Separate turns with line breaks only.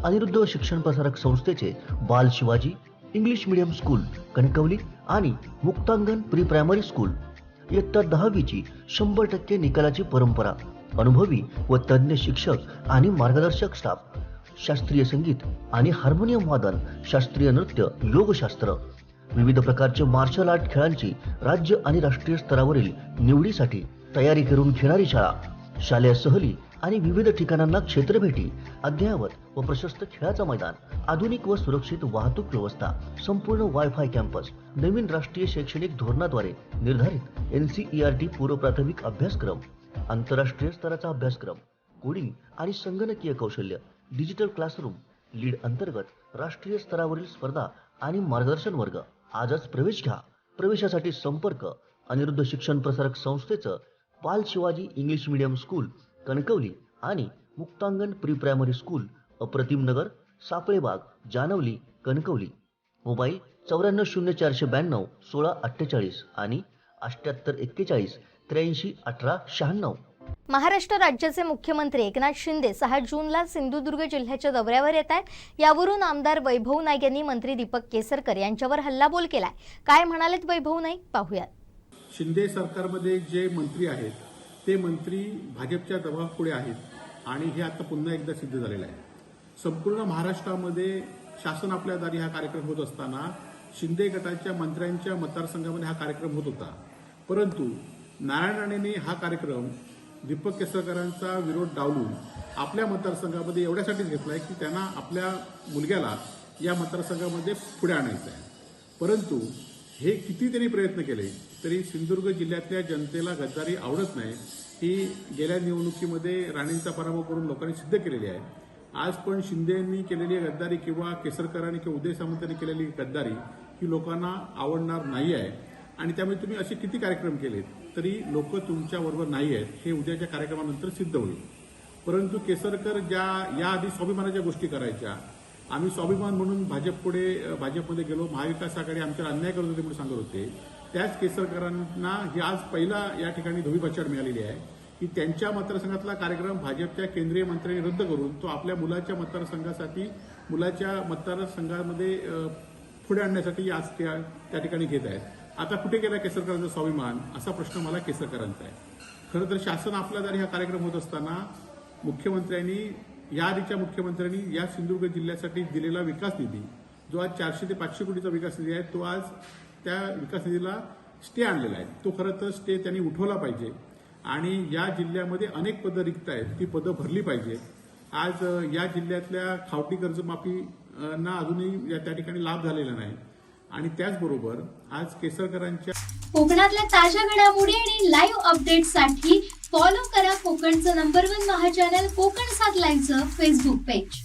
अनिरुद्ध शिक्षण प्रसारक संस्थेचे बाल Shivaji English medium school Kankavli आणि मुक्तांगण प्री प्रायमरी स्कूल इयत्ता 10वीची 100% निकालाची परंपरा, अनुभवी व तज्ञ शिक्षक आणि मार्गदर्शक स्टाफ, शास्त्रीय संगीत आणि हार्मोनियम वादन, शास्त्रीय नृत्य, योगशास्त्र, विविध प्रकारचे मार्शल आर्ट खेळांची राज्य आणि राष्ट्रीय स्तरावरील निवडीसाठी तयारी करून घेणारी शाळा, शालेय सहली आणि विविध ठिकाणांना क्षेत्रभेटी, अद्ययावत व प्रशस्त खेळाचं मैदान, आधुनिक व सुरक्षित वाहतूक व्यवस्था, संपूर्ण वायफाय कॅम्पस, नवीन राष्ट्रीय शैक्षणिक धोरणाद्वारे निर्धारित NCERT पूर्व प्राथमिक अभ्यासक्रम, आंतरराष्ट्रीय स्तराचा अभ्यासक्रम, कोडिंग आणि संगणकीय कौशल्य, डिजिटल क्लासरूम, लीड अंतर्गत राष्ट्रीय स्तरावरील स्पर्धा आणि मार्गदर्शन वर्ग. आजच प्रवेश घ्या. प्रवेशासाठी संपर्क अनिरुद्ध शिक्षण प्रसारक संस्थेचं बाल Shivaji English medium school Kankavli आणि मुक्तांगण प्री प्रायमरी स्कूल, अप्रतिम नगर, सापळेबाग, जानवली, कणकवली. मोबाईल 940492 1648 आणि 7841 83 18 96.
महाराष्ट्र राज्याचे मुख्यमंत्री एकनाथ शिंदे 6 जूनला सिंधुदुर्ग जिल्ह्याच्या दौऱ्यावर येत आहेत. यावरून आमदार वैभव नाईक यांनी मंत्री दीपक केसरकर यांच्यावर हल्लाबोल केलाय. काय म्हणालेत वैभव नाईक, पाहूयात.
शिंदे सरकारमध्ये जे मंत्री आहेत ते मंत्री भाजपच्या दबावापुढे आहेत आणि हे आता पुन्हा एकदा सिद्ध झालेलं आहे. संपूर्ण महाराष्ट्रामध्ये शासन आपल्या दारी हा कार्यक्रम होत असताना शिंदे गटाच्या मंत्र्यांच्या मतदारसंघामध्ये हा कार्यक्रम होत होता. परंतु नारायण राणेंनी हा कार्यक्रम दीपक केसरकरांचा विरोध डावलून आपल्या मतदारसंघामध्ये एवढ्यासाठीच घेतलाय की त्यांना आपल्या मुलग्याला या मतदारसंघामध्ये पुढे आणायचं आहे. परंतु हे किती त्यांनी प्रयत्न केले तरी सिंधुदुर्ग जिल्ह्यातल्या जनतेला गद्दारी आवडत नाही. ही गेल्या निवडणुकीमध्ये राणेंचा पराभव करून लोकांनी सिद्ध केलेली आहे. आज पण शिंदेंनी केलेली गद्दारी किंवा केसरकरांनी किंवा उदय सामंतांनी केलेली गद्दारी ही लोकांना आवडणार नाही आहे आणि त्यामुळे तुम्ही असे किती कार्यक्रम केलेत तरी लोक तुमच्या बरोबर नाही आहेत हे उद्याच्या कार्यक्रमानंतर सिद्ध होईल. परंतु केसरकर ज्या याआधी स्वाभिमानाच्या गोष्टी करायच्या, आम्ही स्वाभिमान म्हणून भाजपमध्ये गेलो, महाविकास आघाडी आमच्यावर अन्याय करत होते म्हणून सांगत होते, त्याच केसरकरांना ही आज पहिला या ठिकाणी धोबीपछाड मिळालेली आहे की त्यांच्या मतदारसंघातला कार्यक्रम भाजपच्या केंद्रीय मंत्र्यांनी रद्द करून तो आपल्या मुलाच्या मतदारसंघासाठी मुलाच्या मतदारसंघामध्ये पुढे आणण्यासाठी आज त्या ठिकाणी घेत आहेत. आता कुठे गेला केसरकरांचा स्वाभिमान असा प्रश्न मला केसरकरांचा आहे. खरं तर शासन आपल्या दारी हा कार्यक्रम होत असताना मुख्यमंत्र्यांनी याआधीच्या मुख्यमंत्र्यांनी या सिंधुदुर्ग जिल्ह्यासाठी दिलेला विकास निधी जो आज 400 ते 500 कोटीचा विकास निधी आहे तो आज त्या विकास निधीला स्टे आणलेला आहे. तो खरं तर स्टे त्यांनी उठवला पाहिजे आणि या जिल्ह्यामध्ये अनेक पदं रिक्त आहेत, ती पदं भरली पाहिजे. आज या जिल्ह्यातल्या खावटी कर्जमाफीना अजूनही त्या ठिकाणी लाभ झालेला नाही आणि त्याचबरोबर आज केसरकरांच्या
कोकणातल्या ताज्या घडामोडी आणि लाईव्ह अपडेट्ससाठी फॉलो करा कोकणचं नंबर 1 महा चॅनल कोकण 7 लाईव्हचं फेसबुक पेज.